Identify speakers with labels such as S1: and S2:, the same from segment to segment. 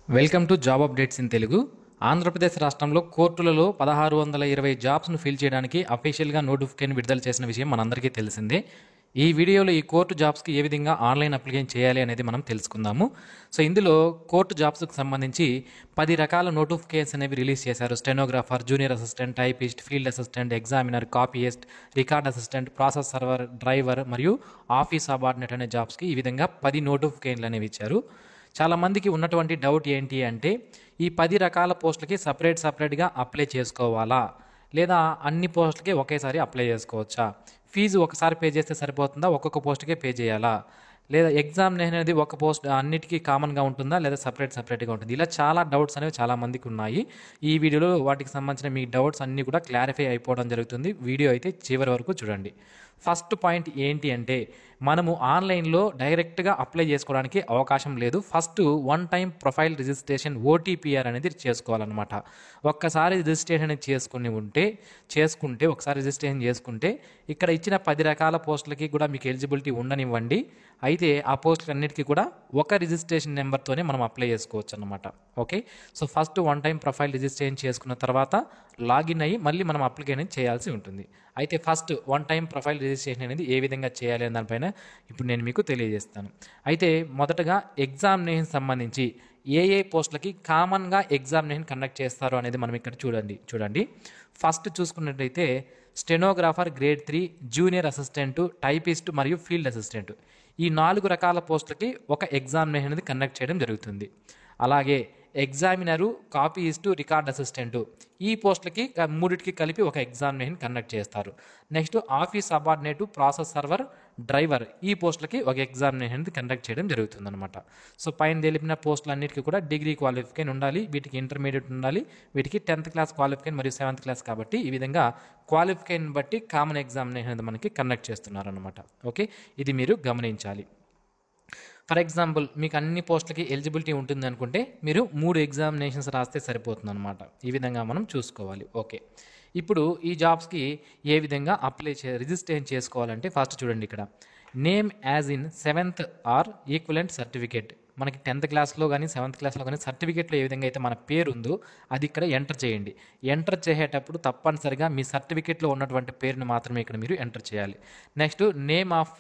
S1: Welcome to job updates in Telugu. Andhra Pradesh రాష్ట్రంలో కోర్టులలో 1620 జాబ్స్ను fill చేయడానికి అఫీషియల్గా నోటిఫికేషన్ విడుదల చేసిన విషయం మనందరికీ తెలిసిందే. ఈ వీడియోలో ఈ కోర్టు జాబ్స్కి ఏ విధంగా ఆన్లైన్ అప్లికేషన్ చేయాలి అనేది మనం తెలుసుకుందాము. సో ఇందులో కోర్టు జాబ్స్కి సంబంధించి 10 రకాల నోటిఫికేషన్స్ అనేవి రిలీజ్ చేశారు. Stenographer, junior assistant, typist, field assistant, examiner, copyist, record assistant, process server, driver మరియు ఆఫీస్ సబార్డినేట్ అనే జాబ్స్కి ఈ విధంగా 10 నోటిఫికేషన్లు అనేవి ఇచ్చారు. చాలామందికి ఉన్నటువంటి డౌట్ ఏంటి అంటే ఈ 10 రకాల పోస్టులకి సపరేట్గా అప్లై చేసుకోవాలా, లేదా అన్ని పోస్టులకి ఒకేసారి అప్లై చేసుకోవచ్చా, ఫీజు ఒకసారి పే చేస్తే సరిపోతుందా, ఒక్కొక్క పోస్ట్కే పే చేయాలా, లేదా ఎగ్జామినేషన్ అనేది ఒక పోస్ట్ అన్నిటికీ కామన్గా ఉంటుందా, లేదా సపరేట్గా ఉంటుంది. ఇలా చాలా డౌట్స్ అనేవి చాలామందికి ఉన్నాయి. ఈ వీడియోలో వాటికి సంబంధించిన మీ డౌట్స్ అన్నీ కూడా క్లారిఫై అయిపోవడం జరుగుతుంది. వీడియో అయితే చివరి వరకు చూడండి. ఫస్ట్ పాయింట్ ఏంటి అంటే మనము ఆన్లైన్లో డైరెక్ట్గా అప్లై చేసుకోవడానికి అవకాశం లేదు. First one time profile registration OTPR అనేది చేసుకోవాలన్నమాట. ఒక్కసారి రిజిస్ట్రేషన్ చేసుకుంటే ఒకసారి రిజిస్ట్రేషన్ చేసుకుంటే ఇక్కడ ఇచ్చిన 10 రకాల పోస్టులకి కూడా మీకు ఎలిజిబిలిటీ ఉండనివ్వండి. అయితే ఆ పోస్టులన్నిటికీ కూడా ఒక రిజిస్ట్రేషన్ నెంబర్తోనే మనం అప్లై చేసుకోవచ్చు అన్నమాట. Okay, so first one time profile registration చేసుకున్న తర్వాత లాగిన్ అయ్యి మళ్ళీ మనం అప్లికేషన్ చేయాల్సి ఉంటుంది. అయితే first one time profile registration అనేది ఏ విధంగా చేయాలి అనే దానిపైన ఇప్పుడు నేను మీకు తెలియజేస్తాను. అయితే మొదటగా ఎగ్జామినేషన్ సంబంధించి ఏ పోస్టులకి కామన్గా ఎగ్జామినేషన్ కండక్ట్ చేస్తారు అనేది మనం ఇక్కడ చూడండి. ఫస్ట్ చూసుకున్నట్టయితే stenographer grade 3, junior assistant, typist మరియు ఫీల్డ్ అసిస్టెంట్, ఈ 4 రకాల పోస్టులకి ఒక ఎగ్జామినేషన్ అనేది కండక్ట్ చేయడం జరుగుతుంది. అలాగే ఎగ్జామినరు, కాపీయిస్టు, రికార్డ్ అసిస్టెంటు, ఈ పోస్టులకి మూడింటికి కలిపి ఒక ఎగ్జామినేషన్ కండక్ట్ చేస్తారు. Next office subordinate, process server, driver, ఈ పోస్టులకి ఒక ఎగ్జామినేషన్ అనేది కండక్ట్ చేయడం జరుగుతుంది అనమాట. సో పైన తెలిపిన పోస్టులన్నిటికీ కూడా డిగ్రీ క్వాలిఫికేషన్ ఉండాలి, వీటికి ఇంటర్మీడియట్ ఉండాలి, వీటికి 10th క్లాస్ క్వాలిఫికేషన్ మరియు 7th క్లాస్ కాబట్టి ఈ విధంగా క్వాలిఫికేషన్ బట్టి కామన్ ఎగ్జామినేషన్ అనేది మనకి కండక్ట్ చేస్తున్నారు అనమాట. ఓకే, ఇది మీరు గమనించాలి. ఫర్ ఎగ్జాంపుల్ మీకు అన్ని పోస్టులకి ఎలిజిబిలిటీ ఉంటుంది అనుకుంటే మీరు 3 ఎగ్జామినేషన్స్ రాస్తే సరిపోతుంది అనమాట. ఈ విధంగా మనం చూసుకోవాలి. ఓకే, ఇప్పుడు ఈ జాబ్స్కి ఏ విధంగా రిజిస్ట్రేషన్ చేసుకోవాలంటే ఫస్ట్ చూడండి, ఇక్కడ name as in 7th are equivalent certificate, మనకి 10th క్లాస్లో కానీ 7th క్లాస్లో కానీ సర్టిఫికేట్లో ఏ విధంగా అయితే మన పేరు ఉందో అది ఇక్కడ ఎంటర్ చేయండి. ఎంటర్ చేసేటప్పుడు తప్పనిసరిగా మీ సర్టిఫికేట్లో ఉన్నటువంటి పేరుని మాత్రమే ఇక్కడ మీరు ఎంటర్ చేయాలి. నెక్స్ట్ నేమ్ ఆఫ్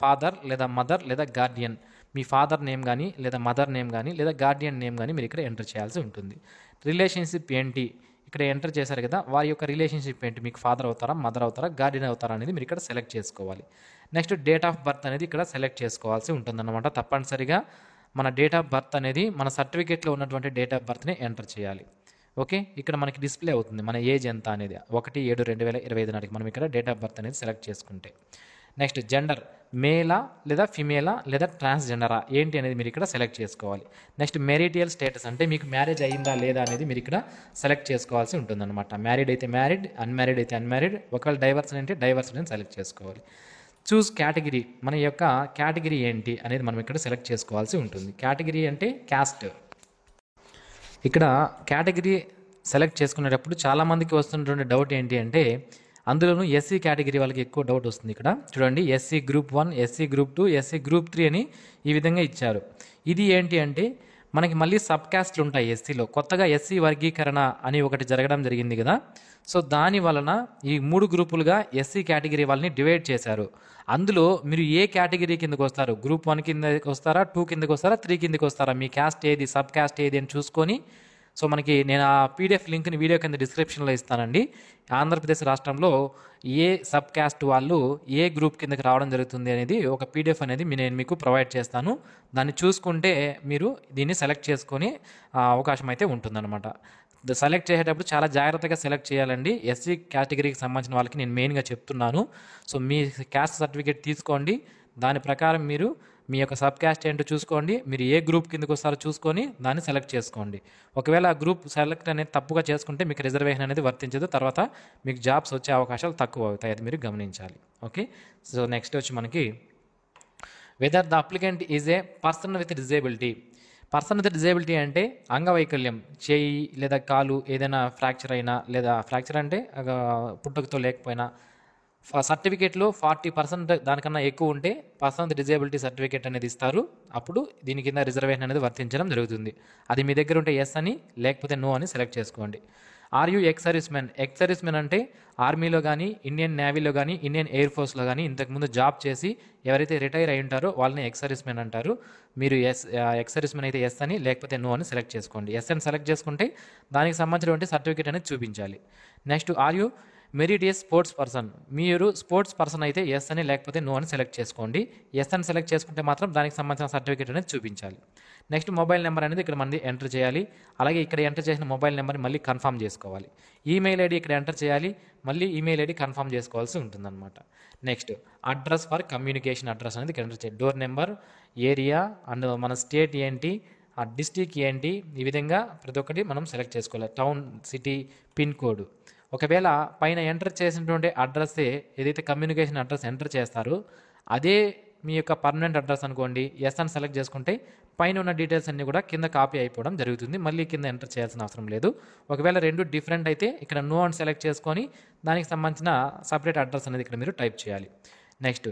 S1: ఫాదర్ లేదా మదర్ లేదా గార్డియన్, మీ ఫాదర్ నేమ్ కానీ లేదా మదర్ నేమ్ కానీ లేదా గార్డియన్ నేమ్ కానీ మీరు ఇక్కడ ఎంటర్ చేయాల్సి ఉంటుంది. రిలేషన్షిప్ ఏంటి ఇక్కడ ఎంటర్ చేశారు కదా, వారి యొక్క రిలేషన్షిప్ ఏంటి, మీకు ఫాదర్ అవుతారా, మదర్ అవుతారా, గార్డియన్ అవుతారా అనేది మీరు ఇక్కడ సెలెక్ట్ చేసుకోవాలి. నెక్స్ట్ డేట్ ఆఫ్ బర్త్ అనేది ఇక్కడ సెలెక్ట్ చేసుకోవాల్సి ఉంటుందన్నమాట. తప్పనిసరిగా మన డేట్ ఆఫ్ బర్త్ అనేది మన సర్టిఫికేట్లో ఉన్నటువంటి డేట్ ఆఫ్ బర్త్ని ఎంటర్ చేయాలి. ఓకే, ఇక్కడ మనకి డిస్ప్లే అవుతుంది మన ఏజ్ ఎంత అనేది 1/7/2025 నాటికి మనం ఇక్కడ డేట్ ఆఫ్ బర్త్ అనేది సెలెక్ట్ చేసుకుంటే. నెక్స్ట్ జెండర్, మేలా లేదా ఫిమేలా లేదా ట్రాన్స్జెండరా ఏంటి అనేది మీరు ఇక్కడ సెలెక్ట్ చేసుకోవాలి. నెక్స్ట్ మెరిటియల్ స్టేటస్, అంటే మీకు మ్యారేజ్ అయ్యిందా లేదా అనేది మీరు ఇక్కడ సెలెక్ట్ చేసుకోవాల్సి ఉంటుందన్నమాట. మ్యారీడ్ అయితే మ్యారీడ్, అన్మ్యారీడ్ అయితే అన్మ్యారీడ్, ఒకవేళ డైవర్స్ అంటే డైవర్స్ అని సెలెక్ట్ చేసుకోవాలి. చూస్ కేటగిరీ, మన యొక్క కేటగిరీ ఏంటి అనేది మనం ఇక్కడ సెలెక్ట్ చేసుకోవాల్సి ఉంటుంది. కేటగిరీ అంటే క్యాస్ట్. ఇక్కడ కేటగిరీ సెలెక్ట్ చేసుకునేటప్పుడు చాలామందికి వస్తున్నటువంటి డౌట్ ఏంటి అంటే అందులోనూ ఎస్సీ కేటగిరీ వాళ్ళకి ఎక్కువ డౌట్ వస్తుంది. ఇక్కడ చూడండి, SC group 1, SC group 2, SC group 3 అని ఈ విధంగా ఇచ్చారు. ఇది ఏంటి అంటే మనకి మళ్ళీ సబ్ క్యాస్ట్లు ఉంటాయి ఎస్సీలో. కొత్తగా ఎస్సీ వర్గీకరణ అని ఒకటి జరగడం జరిగింది కదా, సో దాని వలన ఈ 3 గ్రూపులుగా ఎస్సీ కేటగిరీ వాళ్ళని డివైడ్ చేశారు. అందులో మీరు ఏ కేటగిరీ కిందకు వస్తారు, గ్రూప్ 1 కిందకి వస్తారా, 2 కిందకి వస్తారా, 3 కిందకి వస్తారా, మీ క్యాస్ట్ ఏది, సబ్ క్యాస్ట్ ఏది అని చూసుకొని, సో మనకి నేను ఆ పీడిఎఫ్ లింక్ని వీడియో కింద డిస్క్రిప్షన్లో ఇస్తానండి. ఆంధ్రప్రదేశ్ రాష్ట్రంలో ఏ సబ్ క్యాస్ట్ వాళ్ళు ఏ గ్రూప్ కిందకి రావడం జరుగుతుంది అనేది ఒక పీడిఎఫ్ అనేది నేను మీకు ప్రొవైడ్ చేస్తాను. దాన్ని చూసుకుంటే మీరు దీన్ని సెలెక్ట్ చేసుకొని అవకాశం అయితే ఉంటుందన్నమాట. సెలెక్ట్ చేసేటప్పుడు చాలా జాగ్రత్తగా సెలెక్ట్ చేయాలండి. ఎస్సీ కేటగిరీకి సంబంధించిన వాళ్ళకి నేను మెయిన్గా చెప్తున్నాను. సో మీ క్యాస్ట్ సర్టిఫికేట్ తీసుకోండి, దాని ప్రకారం మీరు మీ యొక్క సబ్ క్యాస్ట్ ఏంటో చూసుకోండి, మీరు ఏ గ్రూప్ కిందకు వస్తారో చూసుకొని దాన్ని సెలెక్ట్ చేసుకోండి. ఒకవేళ ఆ గ్రూప్ సెలెక్ట్ అనేది తప్పుగా చేసుకుంటే మీకు రిజర్వేషన్ అనేది వర్తించదు, తర్వాత మీకు జాబ్స్ వచ్చే అవకాశాలు తక్కువ అవుతాయి, అది మీరు గమనించాలి. ఓకే, సో నెక్స్ట్ వచ్చి మనకి weather the applicant is a person with disability. Person with disability అంటే అంగవైకల్యం, చేయి లేదా కాలు ఏదైనా ఫ్రాక్చర్ అయినా, లేదా ఫ్రాక్చర్ అంటే పుట్టుకతో లేకపోయినా, సర్టిఫికేట్లో 40% దానికన్నా ఎక్కువ ఉంటే పర్సనల్ డిజేబిలిటీ సర్టిఫికేట్ అనేది ఇస్తారు. అప్పుడు దీని కింద రిజర్వేషన్ అనేది వర్తించడం జరుగుతుంది. అది మీ దగ్గర ఉంటే ఎస్ అని, లేకపోతే నో అని సెలెక్ట్ చేసుకోండి. Are you ex servicemen? Ex servicemen అంటే ఆర్మీలో కానీ, ఇండియన్ నేవీలో కానీ, ఇండియన్ ఎయిర్ ఫోర్స్లో కానీ ఇంతకుముందు జాబ్ చేసి ఎవరైతే రిటైర్ అయి ఉంటారో వాళ్ళని ఎక్స్ సర్వీస్ మెన్ అంటారు. మీరు ఎక్స్ సర్వీస్ మెన్ అయితే ఎస్ అని, లేకపోతే నో అని సెలెక్ట్ చేసుకోండి. ఎస్ అని సెలెక్ట్ చేసుకుంటే దానికి సంబంధించినటువంటి సర్టిఫికేట్ అనేది చూపించాలి. Next, are you meritorious sports person? మీరు స్పోర్ట్స్ పర్సన్ అయితే ఎస్ అని, లేకపోతే నో అని సెలెక్ట్ చేసుకోండి. ఎస్ అని సెలెక్ట్ చేసుకుంటే మాత్రం దానికి సంబంధించిన సర్టిఫికేట్ అనేది చూపించాలి. నెక్స్ట్, మొబైల్ నెంబర్ అనేది ఇక్కడ మనది ఎంటర్ చేయాలి. అలాగే ఇక్కడ ఎంటర్ చేసిన మొబైల్ నెంబర్ని మళ్ళీ కన్ఫర్మ్ చేసుకోవాలి. ఈమెయిల్ ఐడి ఇక్కడ ఎంటర్ చేయాలి. మళ్ళీ ఈమెయిల్ ఐడి కన్ఫర్మ్ చేసుకోవాల్సి ఉంటుందన్నమాట. Next, address for communication address అనేది ఇక్కడ ఎంటర్ చేయాలి. డోర్ నెంబర్, ఏరియా అండ్ మన స్టేట్ ఏంటి, ఆ డిస్టిక్ ఏంటి, ఈ విధంగా ప్రతి ఒక్కటి మనం సెలెక్ట్ చేసుకోవాలి. Town, city, pin code. ఒకవేళ పైన ఎంటర్ చేసినటువంటి అడ్రస్సే ఏదైతే కమ్యూనికేషన్ అడ్రస్ ఎంటర్ చేస్తారో అదే మీ యొక్క పర్మనెంట్ అడ్రస్ అనుకోండి, ఎస్ అని సెలెక్ట్ చేసుకుంటే పైన ఉన్న డీటెయిల్స్ అన్నీ కూడా కింద కాపీ అయిపోవడం జరుగుతుంది. మళ్ళీ కింద ఎంటర్ చేయాల్సిన అవసరం లేదు. ఒకవేళ రెండు డిఫరెంట్ అయితే ఇక్కడ నో అని సెలెక్ట్ చేసుకొని దానికి సంబంధించిన సపరేట్ అడ్రస్ అనేది ఇక్కడ మీరు టైప్ చేయాలి. నెక్స్ట్,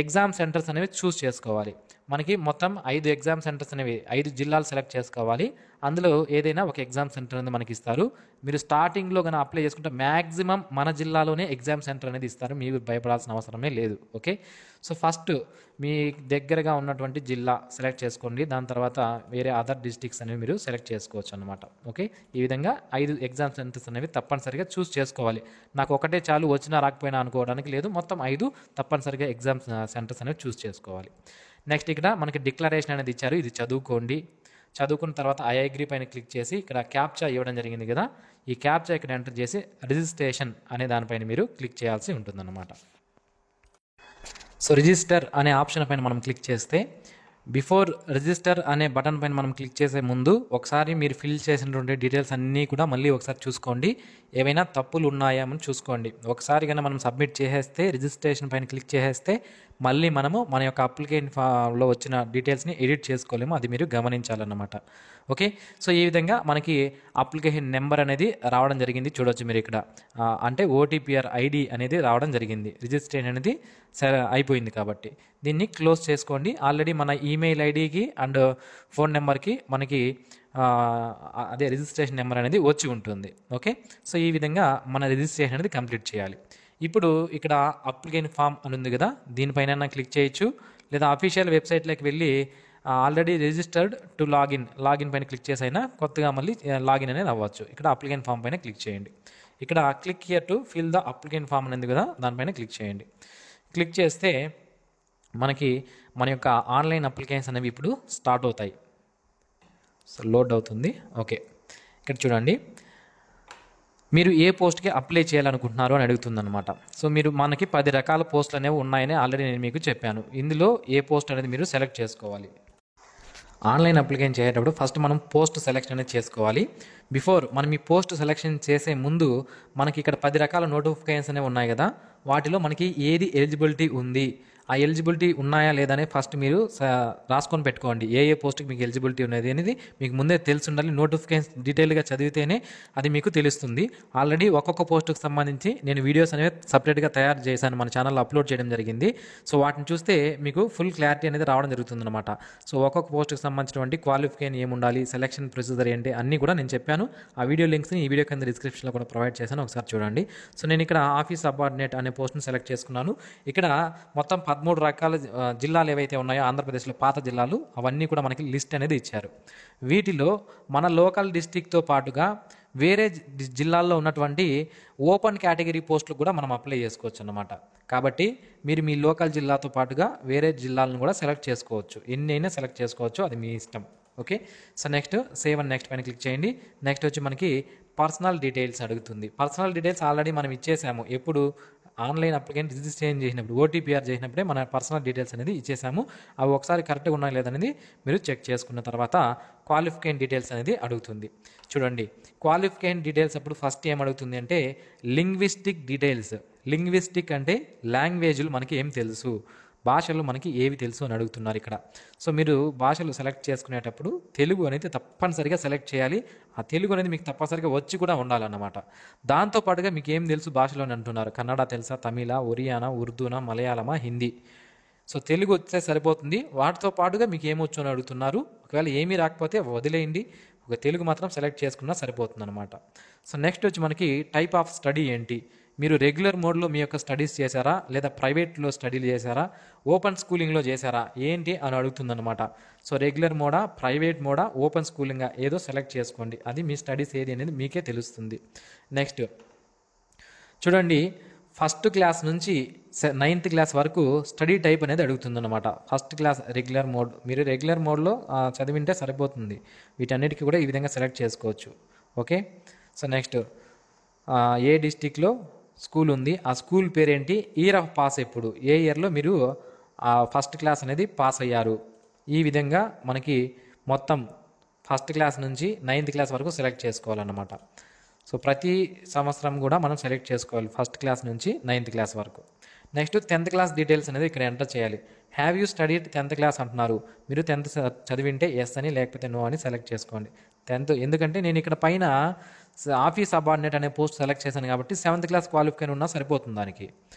S1: ఎగ్జామ్ సెంటర్స్ అనేవి చూస్ చేసుకోవాలి. మనకి మొత్తం 5 ఎగ్జామ్ సెంటర్స్ అనేవి 5 జిల్లాలు సెలెక్ట్ చేసుకోవాలి. అందులో ఏదైనా ఒక ఎగ్జామ్ సెంటర్ అనేది మనకి ఇస్తారు. మీరు స్టార్టింగ్లో కనుక అప్లై చేసుకుంటే మ్యాక్సిమం మన జిల్లాలోనే ఎగ్జామ్ సెంటర్ అనేది ఇస్తారు. మీరు భయపడాల్సిన అవసరమే లేదు. ఓకే, సో ఫస్ట్ మీ దగ్గరగా ఉన్నటువంటి జిల్లా సెలెక్ట్ చేసుకోండి. దాని తర్వాత వేరే అదర్ డిస్ట్రిక్ట్స్ అనేవి మీరు సెలెక్ట్ చేసుకోవచ్చు అనమాట. ఓకే, ఈ విధంగా 5 ఎగ్జామ్ సెంటర్స్ అనేవి తప్పనిసరిగా చూస్ చేసుకోవాలి. నాకు ఒకటే చాలు, వచ్చినా రాకపోయినా అనుకోవడానికి లేదు. మొత్తం 5 తప్పనిసరిగా ఎగ్జామ్ సెంటర్స్ అనేవి చూస్ చేసుకోవాలి. నెక్స్ట్, ఇక్కడ మనకి డిక్లరేషన్ అనేది ఇచ్చారు. ఇది చదువుకోండి. చదువుకున్న తర్వాత ఐ అగ్రీ పైన క్లిక్ చేసి ఇక్కడ క్యాప్చా ఇవ్వడం జరిగింది కదా, ఈ క్యాప్చా ఇక్కడ ఎంటర్ చేసి రిజిస్ట్రేషన్ అనే దానిపైన మీరు క్లిక్ చేయాల్సి ఉంటుందన్నమాట. సో రిజిస్టర్ అనే ఆప్షన్ పైన మనం క్లిక్ చేస్తే బిఫోర్ రిజిస్టర్ అనే బటన్ పైన మనం క్లిక్ చేసే ముందు ఒకసారి మీరు ఫిల్ చేసినటువంటి డీటెయిల్స్ అన్నీ కూడా మళ్ళీ ఒకసారి చూసుకోండి. ఏవైనా తప్పులు ఉన్నాయా అని చూసుకోండి. ఒకసారి కన్నా మనం సబ్మిట్ చేసేస్తే, రిజిస్ట్రేషన్ పైన క్లిక్ చేసేస్తే మళ్ళీ మనము మన యొక్క అప్లికేషన్ ఫామ్లో వచ్చిన డీటెయిల్స్ని ఎడిట్ చేసుకోలేము. అది మీరు గమనించాలన్నమాట. ఓకే, సో ఈ విధంగా మనకి అప్లికేషన్ నెంబర్ అనేది రావడం జరిగింది. చూడొచ్చు మీరు ఇక్కడ, అంటే ఓటీపీఆర్ ఐడి అనేది రావడం జరిగింది. రిజిస్ట్రేషన్ అనేది అయిపోయింది కాబట్టి దీన్ని క్లోజ్ చేసుకోండి. ఆల్రెడీ మన ఈమెయిల్ ఐడికి అండ్ ఫోన్ నెంబర్కి మనకి అదే రిజిస్ట్రేషన్ నెంబర్ అనేది వచ్చి ఉంటుంది. ఓకే, సో ఈ విధంగా మన రిజిస్ట్రేషన్ అనేది కంప్లీట్ చేయాలి. ఇప్పుడు ఇక్కడ అప్లికేషన్ ఫామ్ అని ఉంది కదా, దీనిపైన క్లిక్ చేయొచ్చు. లేదా అఫీషియల్ వెబ్సైట్లోకి వెళ్ళి ఆల్రెడీ రిజిస్టర్డ్ టు లాగిన్ పైన క్లిక్ చేసి అయినా కొత్తగా మళ్ళీ లాగిన్ అనేది అవ్వచ్చు. ఇక్కడ అప్లికేషన్ ఫామ్ పైన క్లిక్ చేయండి. ఇక్కడ click here to fill the application form అనేది కదా, దానిపైన క్లిక్ చేయండి. క్లిక్ చేస్తే మనకి మన యొక్క ఆన్లైన్ అప్లికేషన్స్ అనేవి ఇప్పుడు స్టార్ట్ అవుతాయి. సో లోడ్ అవుతుంది. ఓకే, ఇక్కడ చూడండి, మీరు ఏ పోస్ట్కి అప్లై చేయాలనుకుంటున్నారు అని అడుగుతుందన్నమాట. సో మీరు మనకి 10 రకాల పోస్టులు అనేవి ఉన్నాయని ఆల్రెడీ నేను మీకు చెప్పాను. ఇందులో ఏ పోస్ట్ అనేది మీరు సెలెక్ట్ చేసుకోవాలి. ఆన్లైన్ అప్లికేషన్ చేసేటప్పుడు ఫస్ట్ మనం పోస్ట్ సెలెక్షన్ అనేది చేసుకోవాలి. బిఫోర్ మనం ఈ పోస్ట్ సెలెక్షన్ చేసే ముందు మనకి ఇక్కడ 10 రకాల నోటిఫికేషన్స్ అనేవి ఉన్నాయి కదా, వాటిలో మనకి ఏది ఎలిజిబిలిటీ ఉంది, ఆ ఎలిజిబిలిటీ ఉన్నాయా లేదా అనేది ఫస్ట్ మీరు రాసుకొని పెట్టుకోండి. ఏ పోస్ట్కి మీకు ఎలిజిబిలిటీ ఉన్నది అనేది మీకు ముందే తెలిసి ఉండాలి. నోటిఫికేషన్ డీటెయిల్గా చదివితేనే అది మీకు తెలుస్తుంది. ఆల్రెడీ ఒక్కొక్క పోస్టుకు సంబంధించి నేను వీడియోస్ అనేవి సపరేట్గా తయారు చేశాను, మన ఛానల్లో అప్లోడ్ చేయడం జరిగింది. సో వాటిని చూస్తే మీకు ఫుల్ క్లారిటీ అనేది రావడం జరుగుతుంది అనమాట. సో ఒక్కొక్క పోస్టుకు సంబంధించినటువంటి క్వాలిఫికేషన్ ఏముండాలి, సెలక్షన్ ప్రొసీజర్ ఏంటి అన్నీ కూడా నేను చెప్పాను. ఆ వీడియో లింక్స్ని ఈ వీడియో కింద డిస్క్రిప్షన్లో కూడా ప్రొవైడ్ చేశాను, ఒకసారి చూడండి. సో నేను ఇక్కడ ఆఫీస్ సబార్డినేట్ అనే పోస్ట్ని సెలెక్ట్ చేసుకున్నాను. ఇక్కడ మొత్తం 13 రకాల జిల్లాలు ఏవైతే ఉన్నాయో ఆంధ్రప్రదేశ్లో పాత జిల్లాలు, అవన్నీ కూడా మనకి లిస్ట్ అనేది ఇచ్చారు. వీటిలో మన లోకల్ డిస్ట్రిక్ట్తో పాటుగా వేరే జిల్లాల్లో ఉన్నటువంటి ఓపెన్ కేటగిరీ పోస్టులు కూడా మనం అప్లై చేసుకోవచ్చు అన్నమాట. కాబట్టి మీరు మీ లోకల్ జిల్లాతో పాటుగా వేరే జిల్లాలను కూడా సెలెక్ట్ చేసుకోవచ్చు. ఎన్నైనా సెలెక్ట్ చేసుకోవచ్చు, అది మీ ఇష్టం. Okay, so next save and next పైన క్లిక్ చేయండి. నెక్స్ట్ వచ్చి మనకి పర్సనల్ డీటెయిల్స్ అడుగుతుంది. పర్సనల్ డీటెయిల్స్ ఆల్రెడీ మనం ఇచ్చేసాము. ఎప్పుడు ఆన్లైన్ అప్లికేషన్ రిజిస్ట్రేషన్ చేసినప్పుడు, ఓటీపీఆర్ చేసినప్పుడే మన పర్సనల్ డీటెయిల్స్ అనేది ఇచ్చేసాము. అవి ఒకసారి కరెక్ట్గా ఉన్నాయో లేదనేది మీరు చెక్ చేసుకున్న తర్వాత క్వాలిఫికేషన్ డీటెయిల్స్ అనేది అడుగుతుంది. చూడండి, క్వాలిఫికేషన్ డీటెయిల్స్ అప్పుడు ఫస్ట్ ఏం అడుగుతుంది అంటే లింగ్విస్టిక్ డీటెయిల్స్. లింగ్విస్టిక్ అంటే లాంగ్వేజ్లు మనకి ఏం తెలుసు, భాషలు మనకి ఏవి తెలుసు అని అడుగుతున్నారు ఇక్కడ. సో మీరు భాషలు సెలెక్ట్ చేసుకునేటప్పుడు తెలుగు అనేది తప్పనిసరిగా సెలెక్ట్ చేయాలి. ఆ తెలుగు అనేది మీకు తప్పనిసరిగా వచ్చి కూడా ఉండాలన్నమాట. దాంతోపాటుగా మీకు ఏం తెలుసు భాషలో అని అంటున్నారు. కన్నడ తెలుసా, తమిళ, ఒరియానా, ఉర్దూనా, మలయాళమా, హిందీ. సో తెలుగు వస్తే సరిపోతుంది. వాటితో పాటుగా మీకు ఏమొచ్చు అని అడుగుతున్నారు. ఒకవేళ ఏమీ రాకపోతే వదిలేయండి, ఒక తెలుగు మాత్రం సెలెక్ట్ చేసుకున్నా సరిపోతుంది అనమాట. సో నెక్స్ట్ వచ్చి మనకి టైప్ ఆఫ్ స్టడీ ఏంటి, మీరు రెగ్యులర్ మోడ్లో మీ యొక్క స్టడీస్ చేశారా, లేదా ప్రైవేట్లో స్టడీలు చేశారా, ఓపెన్ స్కూలింగ్లో చేశారా ఏంటి అని అడుగుతుందన్నమాట. సో రెగ్యులర్ మోడా, ప్రైవేట్ మోడా, ఓపెన్ స్కూలింగా ఏదో సెలెక్ట్ చేసుకోండి. అది మీ స్టడీస్ ఏది అనేది మీకే తెలుస్తుంది. నెక్స్ట్ చూడండి, ఫస్ట్ క్లాస్ నుంచి 9th క్లాస్ వరకు స్టడీ టైప్ అనేది అడుగుతుందన్నమాట. ఫస్ట్ క్లాస్ రెగ్యులర్ మోడ్, మీరు రెగ్యులర్ మోడ్లో చదివింటే సరిపోతుంది. వీటన్నిటికీ కూడా ఈ విధంగా సెలెక్ట్ చేసుకోవచ్చు. ఓకే. సో నెక్స్ట్ ఏ డిస్టిక్లో స్కూల్ ఉంది, ఆ స్కూల్ పేరేంటి, ఇయర్ ఆఫ్ పాస్ ఎప్పుడు, ఏ ఇయర్లో మీరు ఫస్ట్ క్లాస్ అనేది పాస్ అయ్యారు. ఈ విధంగా మనకి మొత్తం ఫస్ట్ క్లాస్ నుంచి 9th క్లాస్ వరకు సెలెక్ట్ చేసుకోవాలన్నమాట. సో ప్రతి సంవత్సరం కూడా మనం సెలెక్ట్ చేసుకోవాలి ఫస్ట్ క్లాస్ నుంచి 9th క్లాస్ వరకు. నెక్స్ట్ 10th క్లాస్ డీటెయిల్స్ అనేది ఇక్కడ ఎంటర్ చేయాలి. Have you studied 10th class అంటున్నారు. మీరు 10th చదివింటే ఎస్ అని, లేకపోతే నో అని సెలెక్ట్ చేసుకోండి. 10th ఎందుకంటే నేను ఇక్కడ పైన ఆఫీస్ సబార్డినేట్ అనే పోస్ట్ సెలెక్ట్ చేశాను కాబట్టి 7th క్లాస్ క్వాలిఫికేషన్ ఉన్నా సరిపోతుంది దానికి.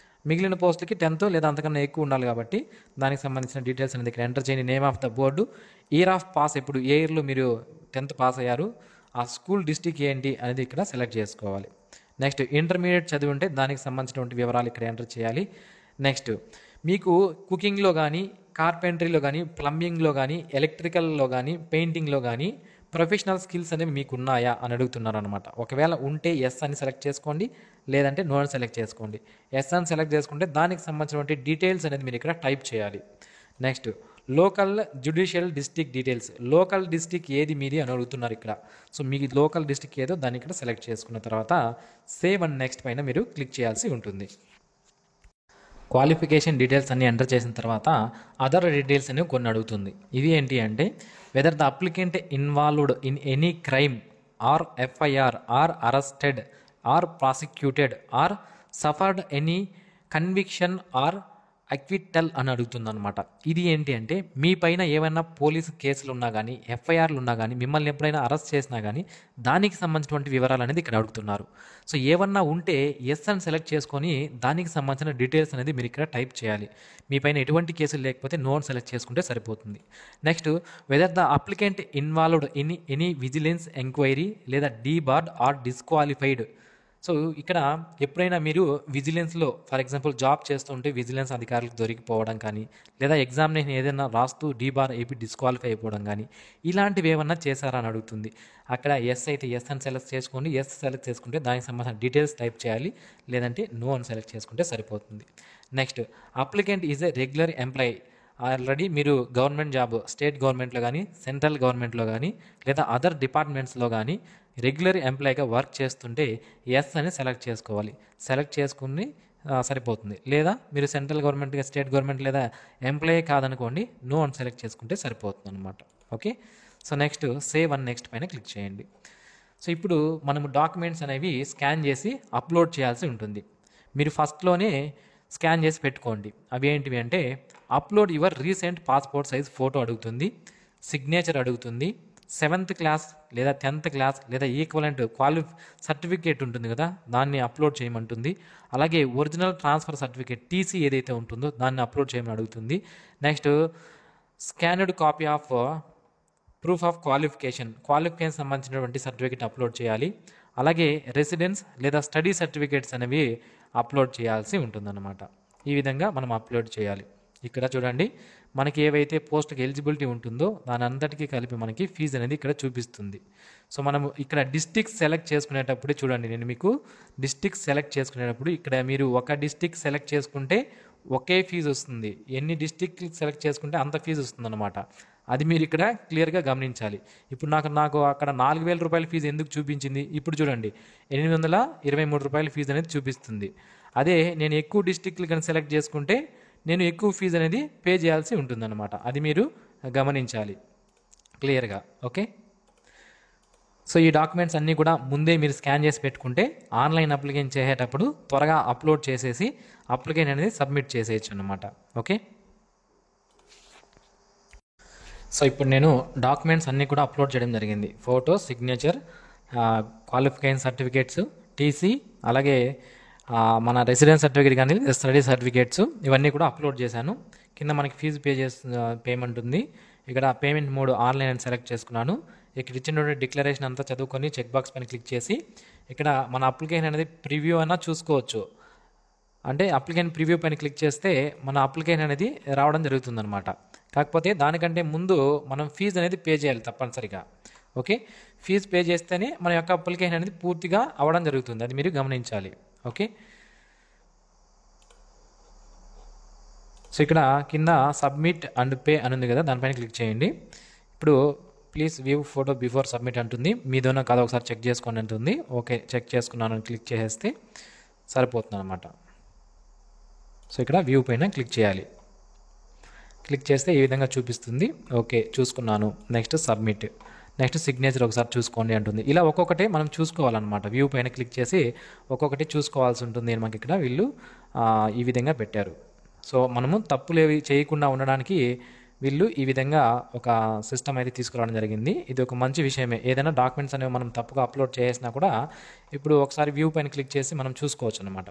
S1: మిగిలిన పోస్టులకి 10th లేదా అంతకన్నా ఎక్కువ ఉండాలి కాబట్టి దానికి సంబంధించిన డీటెయిల్స్ అనేది ఇక్కడ ఎంటర్ చేయండి. Name of the board, year of pass ఎప్పుడు, ఏ ఇయర్లో మీరు 10th పాస్ అయ్యారు, ఆ స్కూల్ డిస్టిక్ ఏంటి అనేది ఇక్కడ సెలెక్ట్ చేసుకోవాలి. నెక్స్ట్ ఇంటర్మీడియట్ చదివి ఉంటే దానికి సంబంధించినటువంటి వివరాలు ఇక్కడ ఎంటర్ చేయాలి. నెక్స్ట్ మీకు కుకింగ్లో కానీ, కార్పెంటరీలో కానీ, ప్లంబింగ్లో కానీ, ఎలక్ట్రికల్లో కానీ, పెయింటింగ్లో కానీ ప్రొఫెషనల్ స్కిల్స్ అనేవి మీకు ఉన్నాయా అని అడుగుతున్నారు అనమాట. ఒకవేళ ఉంటే ఎస్ అని సెలెక్ట్ చేసుకోండి, లేదంటే నో అని సెలెక్ట్ చేసుకోండి. ఎస్ అని సెలెక్ట్ చేసుకుంటే దానికి సంబంధించినటువంటి డీటెయిల్స్ అనేది మీరు ఇక్కడ టైప్ చేయాలి. Next local judicial district details, local district ఏది మీది అని అడుగుతున్నారు ఇక్కడ. సో మీకు లోకల్ డిస్ట్రిక్ట్ ఏదో దాన్ని ఇక్కడ సెలెక్ట్ చేసుకున్న తర్వాత సేవ్ అండ్ నెక్స్ట్ పైన మీరు క్లిక్ చేయాల్సి ఉంటుంది. క్వాలిఫికేషన్ డీటెయిల్స్ అన్ని ఎంటర్ చేసిన తర్వాత అదర్ డీటెయిల్స్ అనేవి కొన్ని అడుగుతుంది. ఇది ఏంటి అంటే whether the applicant involved in any crime or FIR or arrested or prosecuted or suffered any conviction or acquittal అని అడుగుతుంది అనమాట. ఇది ఏంటి అంటే మీ పైన ఏమైనా పోలీసు కేసులు ఉన్నా కానీ, ఎఫ్ఐఆర్లు ఉన్నా కానీ, మిమ్మల్ని ఎప్పుడైనా అరెస్ట్ చేసినా కానీ దానికి సంబంధించినటువంటి వివరాలు అనేది ఇక్కడ అడుగుతున్నారు. సో ఏమన్నా ఉంటే ఎస్ అని సెలెక్ట్ చేసుకొని దానికి సంబంధించిన డీటెయిల్స్ అనేది మీరు ఇక్కడ టైప్ చేయాలి. మీ పైన ఎటువంటి కేసులు లేకపోతే నో అని సెలెక్ట్ చేసుకుంటే సరిపోతుంది. Next weather the applicant involved in any vigilance enquiry లేదా డీబార్డ్ ఆర్ డిస్క్వాలిఫైడ్. సో ఇక్కడ ఎప్పుడైనా మీరు విజిలెన్స్లో ఫర్ ఎగ్జాంపుల్ జాబ్ చేస్తుంటే విజిలెన్స్ అధికారులకు దొరికిపోవడం కానీ, లేదా ఎగ్జామినేషన్ ఏదైనా రాస్తూ డీబార్ ఏపీ డిస్క్వాలిఫై అయిపోవడం కానీ ఇలాంటివి ఏమన్నా చేశారా అని అడుగుతుంది. అక్కడ ఎస్ అయితే ఎస్ అని సెలెక్ట్ చేసుకోండి. ఎస్ సెలెక్ట్ చేసుకుంటే దానికి సంబంధించిన డీటెయిల్స్ టైప్ చేయాలి, లేదంటే నో అని సెలెక్ట్ చేసుకుంటే సరిపోతుంది. Next applicant is a regular employee. Already మీరు గవర్నమెంట్ జాబ్, స్టేట్ గవర్నమెంట్లో కానీ, సెంట్రల్ గవర్నమెంట్లో కానీ, లేదా అదర్ డిపార్ట్మెంట్స్లో కానీ రెగ్యులర్ ఎంప్లాయీగా వర్క్ చేస్తుంటే ఎస్ అని సెలెక్ట్ చేసుకోవాలి. సెలెక్ట్ చేసుకుని సరిపోతుంది. లేదా మీరు సెంట్రల్ గవర్నమెంట్గా, స్టేట్ గవర్నమెంట్ లేదా ఎంప్లాయీ కాదనుకోండి, నో అని సెలెక్ట్ చేసుకుంటే సరిపోతుంది అనమాట. Okay. So next save and next పైన క్లిక్ చేయండి. సో ఇప్పుడు మనము డాక్యుమెంట్స్ అనేవి స్కాన్ చేసి అప్లోడ్ చేయాల్సి ఉంటుంది. మీరు ఫస్ట్లోనే స్కాన్ చేసి పెట్టుకోండి. అవి ఏంటివి అంటే upload your recent passport size photo అడుగుతుంది, సిగ్నేచర్ అడుగుతుంది, 7th క్లాస్ లేదా 10th క్లాస్ లేదా ఈక్వలెంట్ సర్టిఫికేట్ ఉంటుంది కదా దాన్ని అప్లోడ్ చేయమంటుంది. అలాగే ఒరిజినల్ ట్రాన్స్ఫర్ సర్టిఫికేట్ టీసీ ఏదైతే ఉంటుందో దాన్ని అప్లోడ్ చేయమని అడుగుతుంది. Next స్కానర్డ్ copy of proof of qualification సంబంధించినటువంటి సర్టిఫికేట్ అప్లోడ్ చేయాలి. అలాగే రెసిడెన్స్ లేదా స్టడీ సర్టిఫికేట్స్ అనేవి అప్లోడ్ చేయాల్సి ఉంటుందన్నమాట. ఈ విధంగా మనం అప్లోడ్ చేయాలి. ఇక్కడ చూడండి, మనకి ఏవైతే పోస్ట్కి ఎలిజిబిలిటీ ఉంటుందో దాని అంతటికీ కలిపి మనకి ఫీజు అనేది ఇక్కడ చూపిస్తుంది. సో మనం ఇక్కడ డిస్ట్రిక్ట్ సెలెక్ట్ చేసుకునేటప్పుడు చూడండి, నేను మీకు డిస్ట్రిక్ట్ సెలెక్ట్ చేసుకునేటప్పుడు ఇక్కడ మీరు ఒక డిస్ట్రిక్ట్ సెలెక్ట్ చేసుకుంటే ఒకే ఫీజు వస్తుంది, ఎన్ని డిస్ట్రిక్ట్ సెలెక్ట్ చేసుకుంటే అంత ఫీజు వస్తుంది అనమాట. అది మీరు ఇక్కడ క్లియర్గా గమనించాలి. ఇప్పుడు నాకు అక్కడ 4,000 రూపాయల ఫీజు ఎందుకు చూపించింది, ఇప్పుడు చూడండి 823 రూపాయల ఫీజు అనేది చూపిస్తుంది. అదే నేను ఎక్కువ డిస్ట్రిక్ట్లు కానీ సెలెక్ట్ చేసుకుంటే నేను ఎక్కువ ఫీజు అనేది పే చేయాల్సి ఉంటుందన్నమాట. అది మీరు గమనించాలి క్లియర్గా. ఓకే. సో ఈ డాక్యుమెంట్స్ అన్నీ కూడా ముందే మీరు స్కాన్ చేసి పెట్టుకుంటే ఆన్లైన్ అప్లికేషన్ చేసేటప్పుడు త్వరగా అప్లోడ్ చేసేసి అప్లికేషన్ అనేది సబ్మిట్ చేసేయచ్చు అన్నమాట. ఓకే. సో ఇప్పుడు నేను డాక్యుమెంట్స్ అన్నీ కూడా అప్లోడ్ చేయడం జరిగింది. Photo, signature, qualification certificates, TC, అలాగే మన రెసిడెన్స్ సర్టిఫికేట్ కానీ స్టడీ సర్టిఫికేట్స్ ఇవన్నీ కూడా అప్లోడ్ చేశాను. కింద మనకి ఫీజు పేమెంట్ ఉంది. ఇక్కడ పేమెంట్ మోడ్ ఆన్లైన్ అని సెలెక్ట్ చేసుకున్నాను. ఇక్కడ ఇచ్చినటువంటి డిక్లరేషన్ అంతా చదువుకొని చెక్ బాక్స్ పైన క్లిక్ చేసి ఇక్కడ మన అప్లికేషన్ అనేది ప్రివ్యూ అన్నా చూసుకోవచ్చు. అంటే అప్లికేషన్ ప్రివ్యూ పైన క్లిక్ చేస్తే మన అప్లికేషన్ అనేది రావడం జరుగుతుందన్నమాట. కాకపోతే దానికంటే ముందు మనం ఫీజు అనేది పే చేయాలి తప్పనిసరిగా. ఓకే, ఫీజు పే చేస్తేనే మన యొక్క అప్లికేషన్ అనేది పూర్తిగా అవ్వడం జరుగుతుంది. అది మీరు గమనించాలి. ఓకే, సో ఇక్కడ కింద సబ్మిట్ అండ్ పే అని ఉంది కదా, దానిపైన క్లిక్ చేయండి. ఇప్పుడు please view photo before submit అంటుంది. మీదోనో కాదో ఒకసారి చెక్ చేసుకోండి అంటుంది. ఓకే, చెక్ చేసుకున్నాను అని క్లిక్ చేసేస్తే సరిపోతుంది అనమాట. సో ఇక్కడ వ్యూ పైన క్లిక్ చేయాలి. క్లిక్ చేస్తే ఈ విధంగా చూపిస్తుంది. ఓకే, చూసుకున్నాను. నెక్స్ట్ సబ్మిట్, నెక్స్ట్ సిగ్నేచర్ ఒకసారి చూసుకోండి అంటుంది. ఇలా ఒక్కొక్కటి మనం చూసుకోవాలన్నమాట. వ్యూ పైన క్లిక్ చేసి ఒక్కొక్కటి చూసుకోవాల్సి ఉంటుంది. మనకి ఇక్కడ వీళ్ళు ఈ విధంగా పెట్టారు. సో మనము తప్పులు ఏవి చేయకుండా ఉండడానికి వీళ్ళు ఈ విధంగా ఒక సిస్టమ్ అయితే తీసుకురావడం జరిగింది. ఇది ఒక మంచి విషయమే. ఏదైనా డాక్యుమెంట్స్ అనేవి మనం తప్పుగా అప్లోడ్ చేసినా కూడా ఇప్పుడు ఒకసారి వ్యూ పైన క్లిక్ చేసి మనం చూసుకోవచ్చు అనమాట.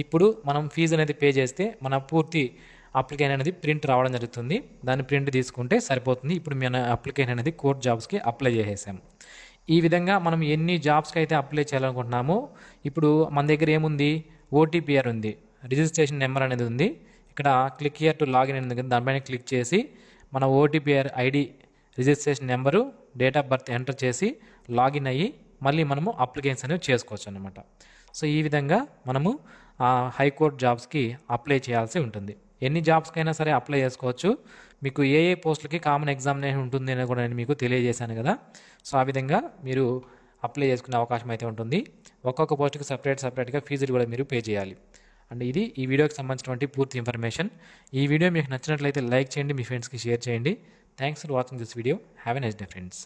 S1: ఇప్పుడు మనం ఫీజు అనేది పే చేస్తే మన పూర్తి అప్లికేషన్ అనేది ప్రింట్ రావడం జరుగుతుంది. దాన్ని ప్రింట్ తీసుకుంటే సరిపోతుంది. ఇప్పుడు మన అప్లికేషన్ అనేది కోర్ట్ జాబ్స్కి అప్లై చేసేసాం. ఈ విధంగా మనం ఎన్ని జాబ్స్కి అయితే అప్లై చేయాలనుకుంటున్నామో ఇప్పుడు మన దగ్గర ఏముంది, ఓటీపీఆర్ ఉంది, రిజిస్ట్రేషన్ నెంబర్ అనేది ఉంది. ఇక్కడ క్లిక్ హియర్ టు లాగిన్ అనేది ఉంది. దానిపైన క్లిక్ చేసి మన OTPR ID, registration number, date of birth enter చేసి లాగిన్ అయ్యి మళ్ళీ మనము అప్లికేషన్స్ అనేవి చేసుకోవచ్చు అనమాట. సో ఈ విధంగా మనము హైకోర్టు జాబ్స్కి అప్లై చేయాల్సి ఉంటుంది. ఎన్ని జాబ్స్కైనా సరే అప్లై చేసుకోవచ్చు. మీకు ఏ పోస్టులకి కామన్ ఎగ్జామినేషన్ ఉంటుంది అని కూడా నేను మీకు తెలియజేశాను కదా. సో ఆ విధంగా మీరు అప్లై చేసుకునే అవకాశం అయితే ఉంటుంది. ఒక్కొక్క పోస్టుకి సపరేట్గా ఫీజులు కూడా మీరు పే చేయాలి. అండ్ ఇది ఈ వీడియోకి సంబంధించినటువంటి పూర్తి ఇన్ఫర్మేషన్. ఈ వీడియో మీకు నచ్చినట్లయితే లైక్ చేయండి, మీ ఫ్రెండ్స్కి షేర్ చేయండి. Thanks for watching this video. Have a nice day friends.